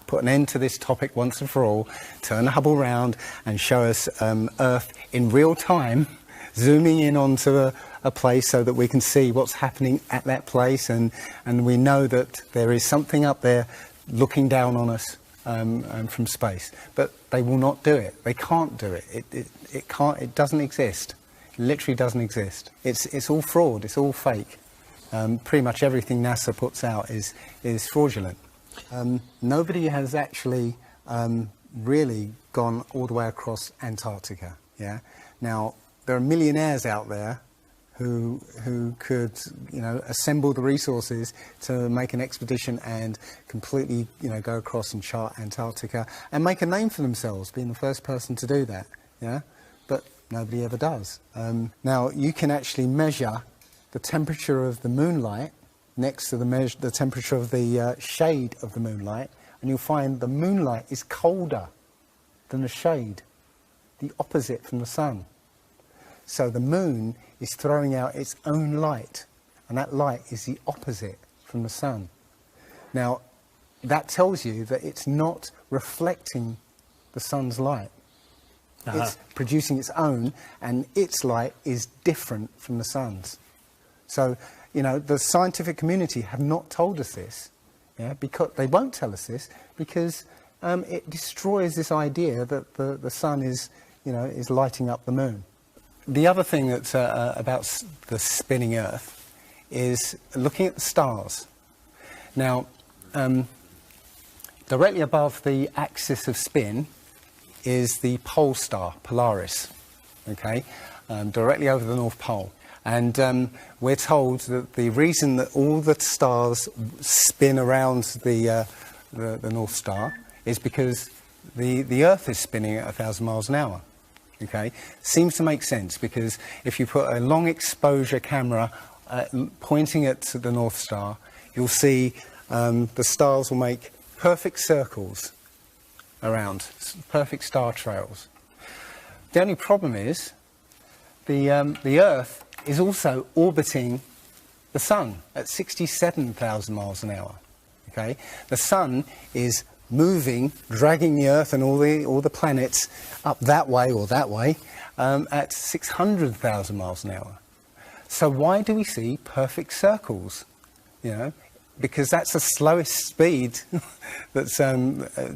put an end to this topic once and for all, turn the Hubble round and show us Earth in real time, zooming in onto a place so that we can see what's happening at that place, and we know that there is something up there looking down on us from space. But they will not do it. They can't do it. It can't. It doesn't exist. It literally doesn't exist. It's all fraud. It's all fake. Pretty much everything NASA puts out is fraudulent. Nobody has actually really gone all the way across Antarctica. Yeah. Now there are millionaires out there who could assemble the resources to make an expedition and completely go across and chart Antarctica and make a name for themselves, being the first person to do that. Yeah. But nobody ever does. Now you can actually measure the temperature of the moonlight next to the temperature of the shade of the moonlight, and you'll find the moonlight is colder than the shade, the opposite from the sun. So the moon is throwing out its own light, and that light is the opposite from the sun. Now, that tells you that it's not reflecting the sun's light. It's producing its own, and its light is different from the sun's. So, the scientific community have not told us this, because they won't tell us this, because it destroys this idea that the sun is lighting up the moon. The other thing that's about the spinning Earth is looking at the stars. Now, directly above the axis of spin is the pole star, Polaris, directly over the North Pole. And we're told that the reason that all the stars spin around the North Star is because the Earth is spinning at 1,000 miles an hour. Seems to make sense, because if you put a long exposure camera pointing at the North Star, you'll see the stars will make perfect circles around, perfect star trails. The only problem is the Earth is also orbiting the sun at 67,000 miles an hour. The sun is moving, dragging the Earth and all the planets up that way or that way at 600,000 miles an hour. So why do we see perfect circles? Because that's the slowest speed, that's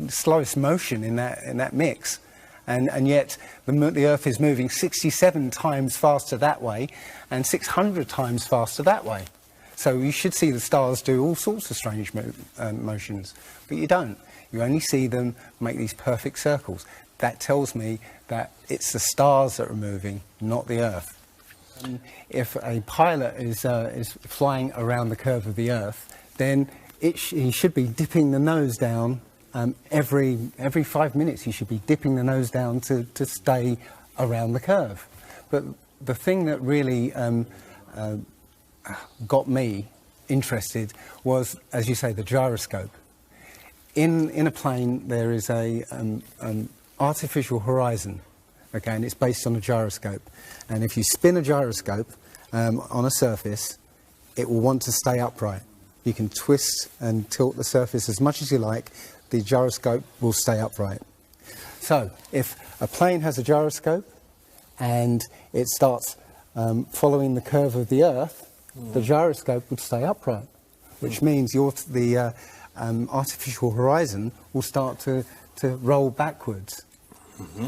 slowest motion in that mix. And yet the Earth is moving 67 times faster that way and 600 times faster that way. So you should see the stars do all sorts of strange motions, but you don't. You only see them make these perfect circles. That tells me that it's the stars that are moving, not the Earth. If a pilot is flying around the curve of the Earth, then he should be dipping the nose down. Every 5 minutes he should be dipping the nose down to stay around the curve. But the thing that really got me interested was, as you say, the gyroscope. In a plane there is a artificial horizon, and it's based on a gyroscope. And if you spin a gyroscope on a surface, it will want to stay upright. You can twist and tilt the surface as much as you like. The gyroscope will stay upright. So if a plane has a gyroscope and it starts following the curve of the Earth, the gyroscope would stay upright, which means the artificial horizon will start to roll backwards.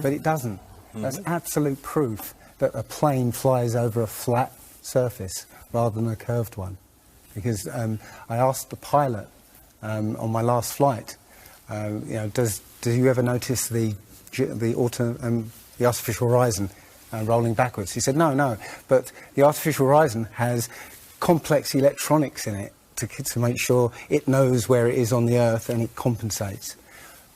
But it doesn't. That's absolute proof that a plane flies over a flat surface rather than a curved one. Because I asked the pilot on my last flight, do you ever notice the artificial horizon rolling backwards? He said, no, but the artificial horizon has complex electronics in it to make sure it knows where it is on the Earth and it compensates.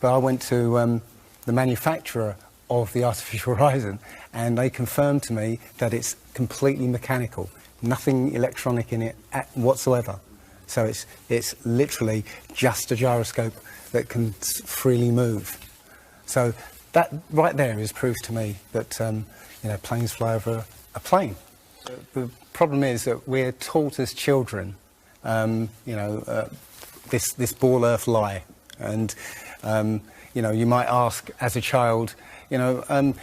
But I went to the manufacturer of the artificial horizon, and they confirmed to me that it's completely mechanical, nothing electronic in it whatsoever. So it's literally just a gyroscope that can freely move. So that right there is proof to me that planes fly over a plane. The problem is that we're taught as children, this ball Earth lie, And, you know, you might ask as a child, you know,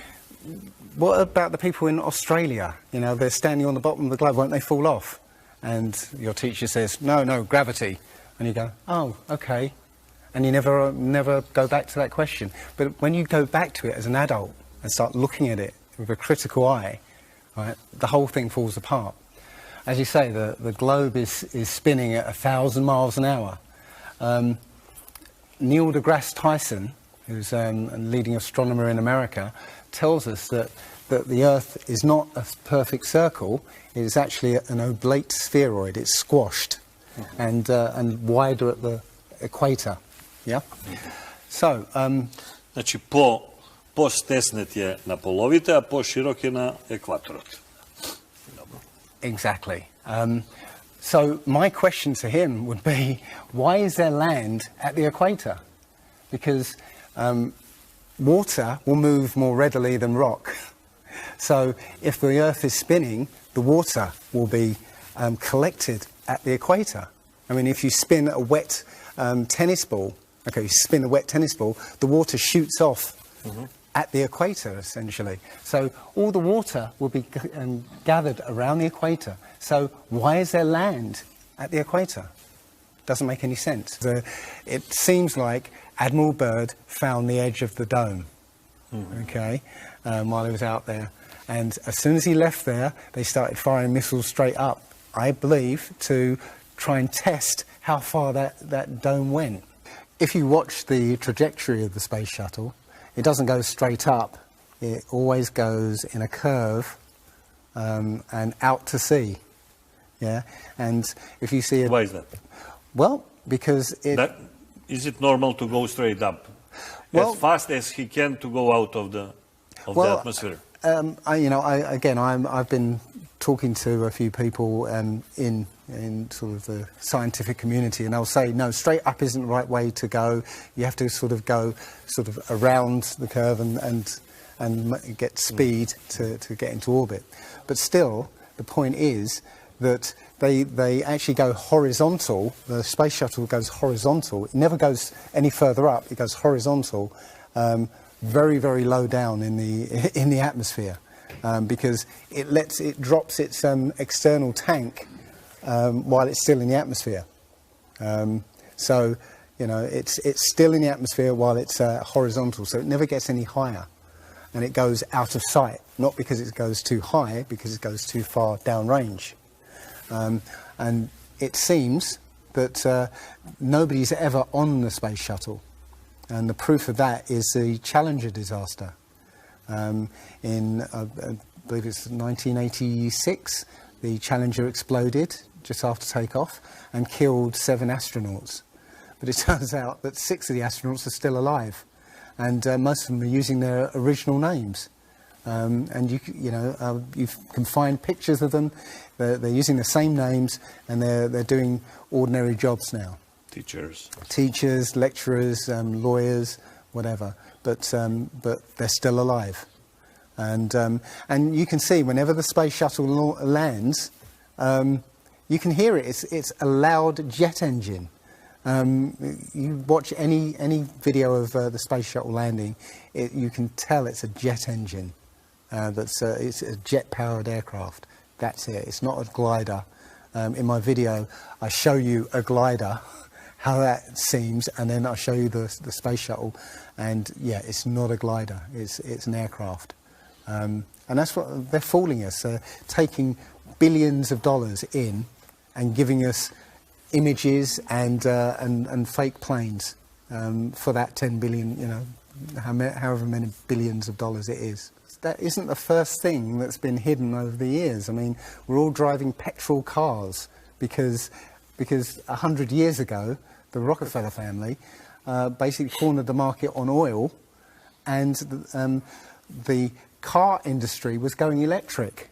what about the people in Australia? You know, they're standing on the bottom of the globe, won't they fall off? And your teacher says, no, gravity. And you go, oh, okay. And you never go back to that question. But when you go back to it as an adult and start looking at it with a critical eye, right, the whole thing falls apart. As you say, the globe is spinning at 1,000 miles an hour. Neil deGrasse Tyson, who's a leading astronomer in America, tells us that the Earth is not a perfect circle. It is actually an oblate spheroid. It's squashed and wider at the equator. Yeah. So. Значи по-стеснет е на половите, а по-широк е на екваторот. Exactly. So my question to him would be, why is there land at the equator? Because water will move more readily than rock. So if the Earth is spinning, the water will be collected at the equator. I mean, if you spin a wet tennis ball, okay, you spin a wet tennis ball, the water shoots off at the equator, essentially. So all the water will be gathered around the equator. So why is there land at the equator? Doesn't make any sense. It seems like Admiral Byrd found the edge of the dome, okay, while he was out there. And as soon as he left there, they started firing missiles straight up, I believe, to try and test how far that dome went. If you watch the trajectory of the space shuttle, it doesn't go straight up. It always goes in a curve and out to sea. Yeah, and if you see it... Why is that? Well, because is it normal to go straight up? As fast as he can to go out of the atmosphere? I've been talking to a few people in sort of the scientific community, and they'll say, no, straight up isn't the right way to go. You have to sort of go sort of around the curve and get speed to get into orbit. But still, the point is that they actually go horizontal. The space shuttle goes horizontal. It never goes any further up. It goes horizontal, very, very low down in the atmosphere, because it drops its external tank while it's still in the atmosphere. So, you know, it's still in the atmosphere while it's horizontal, so it never gets any higher. And it goes out of sight, not because it goes too high, because it goes too far downrange. And it seems that nobody's ever on the space shuttle. And the proof of that is the Challenger disaster. In, I believe it's 1986, the Challenger exploded just after takeoff and killed 7 astronauts. But it turns out that 6 of the astronauts are still alive. And most of them are using their original names. And you can find pictures of them. They're using the same names, and they're doing ordinary jobs now. Teachers, lecturers, lawyers, whatever. But they're still alive. And you can see whenever the space shuttle lands, you can hear it. It's a loud jet engine. You watch any video of the space shuttle landing, you can tell it's a jet engine. It's a jet-powered aircraft. That's it. It's not a glider. In my video, I show you a glider, how that seems, and then I show you the space shuttle. And yeah, it's not a glider. It's an aircraft. And that's what they're fooling us. Taking billions of dollars in and giving us images and fake planes for that 10 billion, you know, however many billions of dollars it is. That isn't the first thing that's been hidden over the years. I mean, we're all driving petrol cars because 100 years ago, the Rockefeller family basically cornered the market on oil, and the car industry was going electric.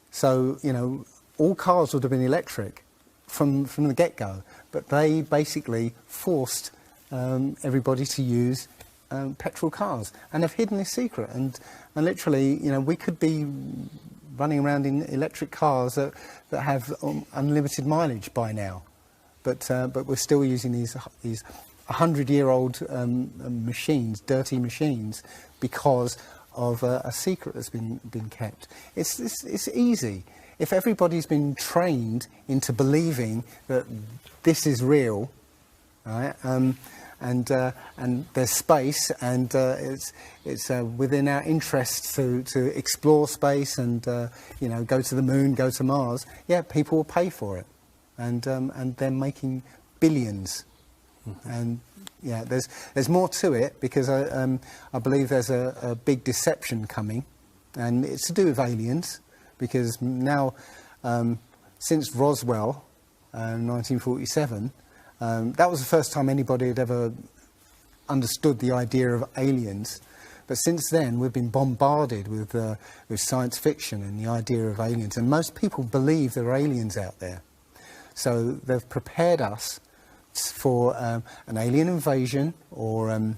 So, you know, all cars would have been electric from the get-go, but they basically forced everybody to use petrol cars, and have hidden this secret. And literally, you know, we could be running around in electric cars that have unlimited mileage by now, but we're still using these 100-year-old machines, dirty machines, because of a secret that's been kept. It's easy. If everybody's been trained into believing that this is real, right, and there's space, and it's within our interests to explore space and you know, go to the moon, go to Mars, yeah, people will pay for it, and they're making billions. And yeah, there's more to it, because I believe there's a big deception coming, and it's to do with aliens, because now since Roswell, 1947, that was the first time anybody had ever understood the idea of aliens. But since then, we've been bombarded with science fiction and the idea of aliens, and most people believe there are aliens out there. So they've prepared us for an alien invasion or an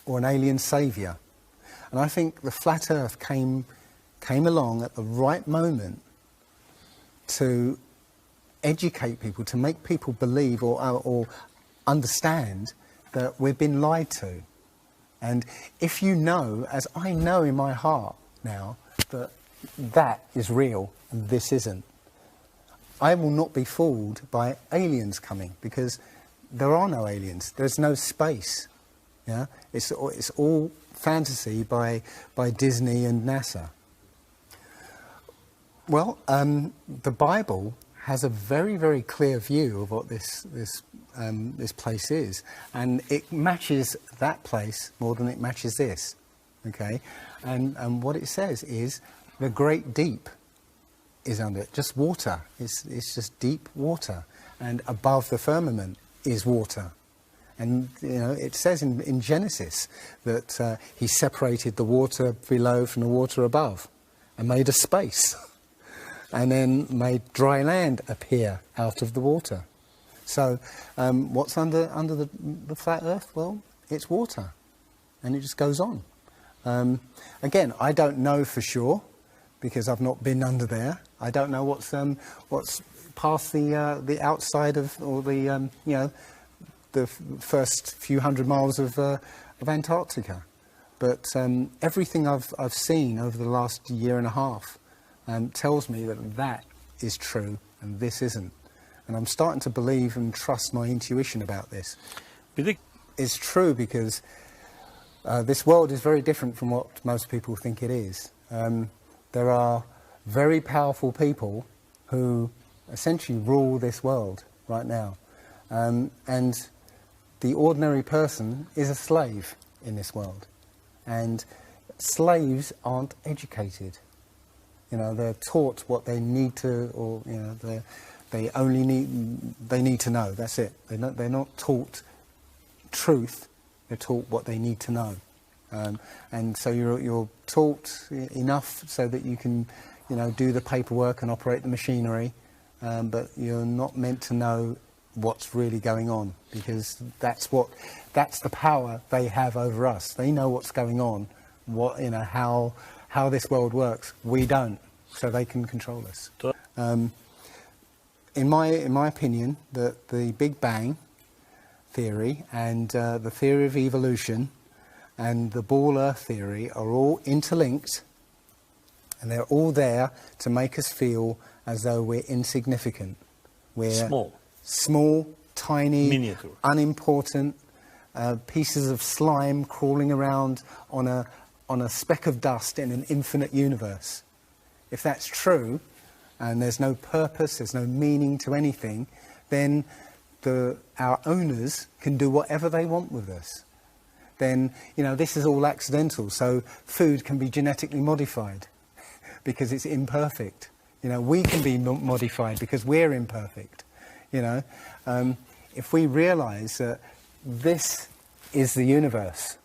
alien saviour. And I think the flat Earth came along at the right moment to educate people, to make people believe or understand that we've been lied to. And if you know, as I know in my heart now, that that is real and this isn't, I will not be fooled by aliens coming, because there are no aliens. There's no space. Yeah, it's all fantasy by Disney and NASA. Well, the Bible has a very, very clear view of what this place is, and it matches that place more than it matches this. Okay, and what it says is the great deep is under it, just water. It's just deep water, and above the firmament is water. And you know, it says in Genesis that he separated the water below from the water above, and made a space, and then made dry land appear out of the water. So what's under the flat Earth? Well, it's water, and it just goes on. Again, I don't know for sure, because I've not been under there. I don't know what's past the outside of, or the you know, the first few hundred miles of Antarctica. But everything I've seen over the last year and a half tells me that that is true and this isn't. And I'm starting to believe and trust my intuition about this. It's true, because this world is very different from what most people think it is. There are very powerful people who essentially rule this world right now. And the ordinary person is a slave in this world. And slaves aren't educated. You know, they're taught what they need to, or you know, they need to know. That's it. They're not taught truth. They're taught what they need to know. And so you're taught enough so that you can, you know, do the paperwork and operate the machinery, but you're not meant to know what's really going on, because that's the power they have over us. They know what's going on, what, you know, how this world works. We don't, so they can control us. In my opinion, the Big Bang theory and the theory of evolution and the ball Earth theory are all interlinked, and they're all there to make us feel as though we're insignificant. We're small, tiny, miniature, unimportant pieces of slime crawling around on a speck of dust in an infinite universe. If that's true, and there's no purpose, there's no meaning to anything, then our owners can do whatever they want with us. Then, you know, this is all accidental, so food can be genetically modified because it's imperfect. You know, we can be modified because we're imperfect. You know, if we realise that this is the universe,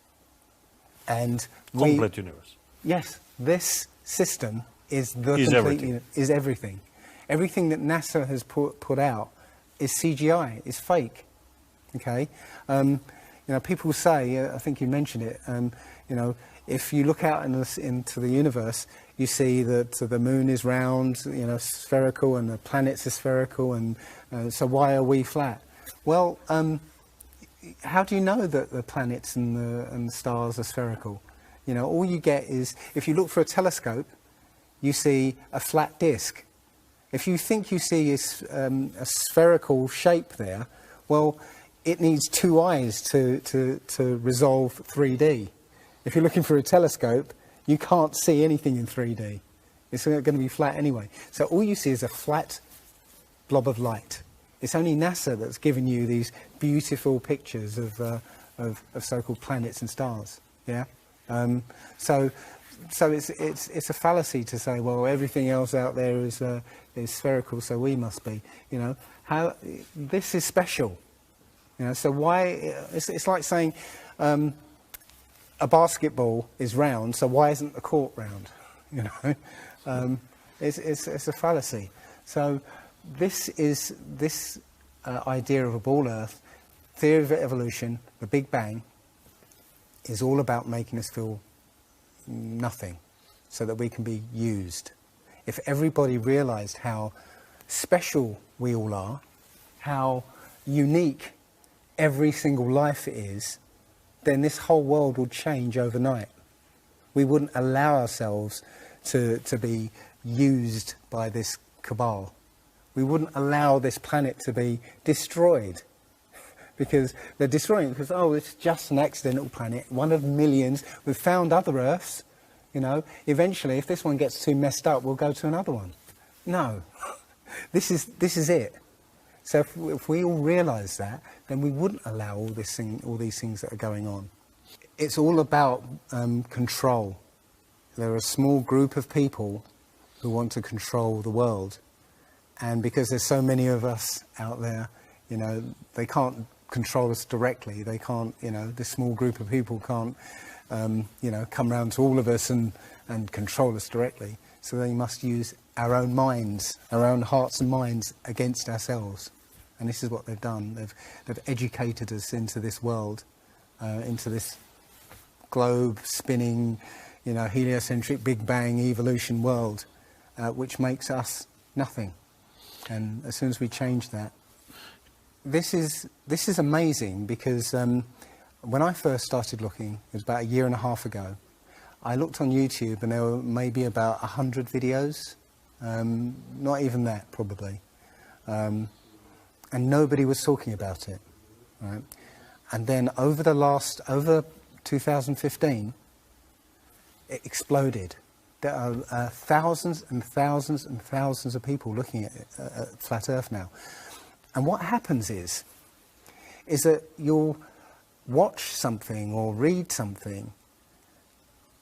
and complete universe. Yes, this system is is everything. Everything that NASA has put out is CGI, is fake. Okay, you know, people say, I think you mentioned it. You know, if you look out into the universe, you see that the moon is round, you know, spherical, and the planets are spherical, and so why are we flat? Well, how do you know that the planets and the stars are spherical? You know, all you get is, if you look for a telescope, you see a flat disk. If you think you see a spherical shape there, well, it needs two eyes to resolve 3D. If you're looking for a telescope, you can't see anything in 3D. It's going to be flat anyway. So all you see is a flat blob of light. It's only NASA that's given you these beautiful pictures of so-called planets and stars. Yeah. So it's a fallacy to say, well, everything else out there is spherical, so we must be. You know, how this is special. You know, so why? It's like saying a basketball is round, so why isn't the court round? You know, it's a fallacy. So this idea of a ball Earth, theory of evolution, the Big Bang, is all about making us feel nothing, so that we can be used. If everybody realised how special we all are, how unique every single life is, then this whole world would change overnight. We wouldn't allow ourselves to be used by this cabal. We wouldn't allow this planet to be destroyed. Because they're destroying it because, oh, it's just an accidental planet, one of millions. We've found other Earths, you know. Eventually, if this one gets too messed up, we'll go to another one. No, this is it. So if we all realise that, then we wouldn't allow all these things that are going on. It's all about control. There are a small group of people who want to control the world, and because there's so many of us out there, you know, they can't control us directly. They can't, you know, this small group of people can't, you know, come round to all of us and control us directly. So they must use our own minds, our own hearts and minds against ourselves. And this is what they've done. They've educated us into this world, into this globe spinning, you know, heliocentric Big Bang evolution world, which makes us nothing. And as soon as we change that, this is amazing, because when I first started looking, it was about a year and a half ago, I looked on YouTube and there were maybe about 100 videos, not even that probably, and nobody was talking about it, right? And then over 2015, it exploded. There are thousands and thousands and thousands of people looking at Flat Earth now. And what happens is that you'll watch something or read something,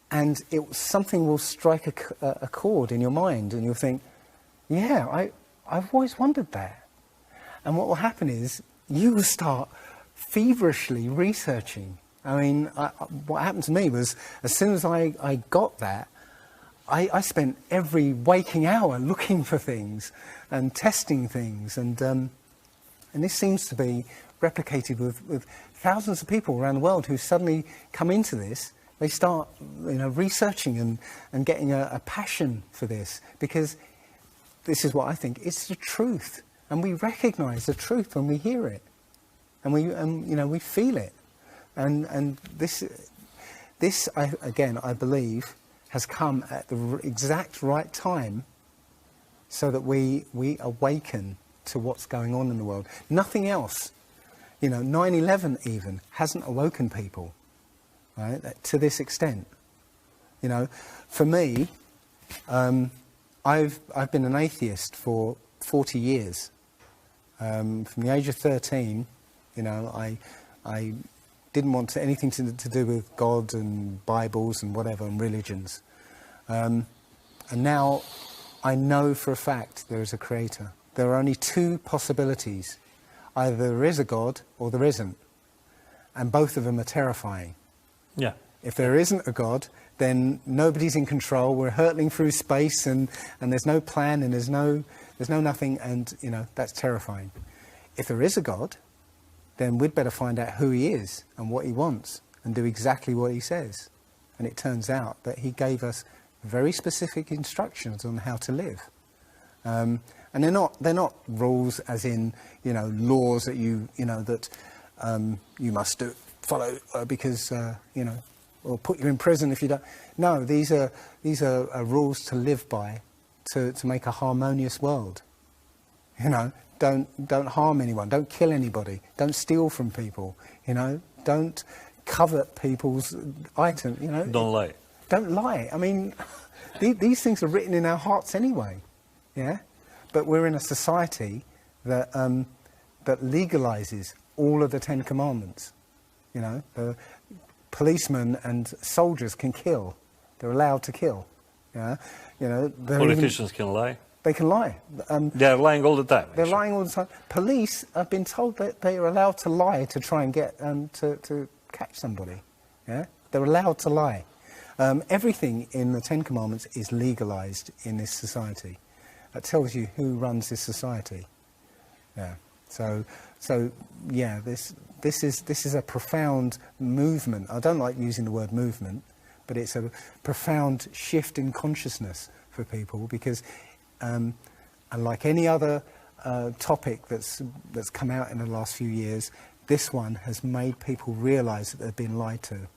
and something will strike a chord in your mind, and you'll think, yeah, I've always wondered that. And what will happen is you will start feverishly researching. I mean, what happened to me was, as soon as I got that, I spent every waking hour looking for things and testing things, and this seems to be replicated with thousands of people around the world who suddenly come into this. They start, you know, researching and getting a passion for this, because this is what I think, it's the truth, and we recognise the truth when we hear it, and you know, we feel it, and this I believe has come at the exact right time, so that we awaken to what's going on in the world. Nothing else, you know, 9/11 even hasn't awoken people, right, to this extent. You know, for me, I've been an atheist for 40 years. From the age of 13, you know, I didn't want anything to do with God and Bibles and whatever, and religions. And now I know for a fact there is a creator. There are only two possibilities. Either there is a God or there isn't. And both of them are terrifying. Yeah. If there isn't a God, then nobody's in control. We're hurtling through space, and there's no plan, and there's no nothing, and, you know, that's terrifying. If there is a God, then we'd better find out who he is and what he wants, and do exactly what he says. And it turns out that he gave us very specific instructions on how to live. And they're not rules as in, you know, laws that you know, that you must follow because you know, or put you in prison if you don't. No, these are rules to live by, to make a harmonious world. You know, don't harm anyone, don't kill anybody, don't steal from people. You know, don't covet people's items. You know, don't lie. Don't lie. I mean, these things are written in our hearts anyway. Yeah, but we're in a society that that legalizes all of the Ten Commandments. You know, policemen and soldiers can kill. They're allowed to kill. Yeah, you know. Politicians can lie. They can lie. They're lying all the time. They're lying all the time. Police have been told that they are allowed to lie to try and get to catch somebody. Yeah, they're allowed to lie. Everything in the Ten Commandments is legalized in this society. That tells you who runs this society. Yeah. So yeah, this is a profound movement. I don't like using the word movement, but it's a profound shift in consciousness for people because, unlike any other topic that's come out in the last few years, this one has made people realise that they've been lied to.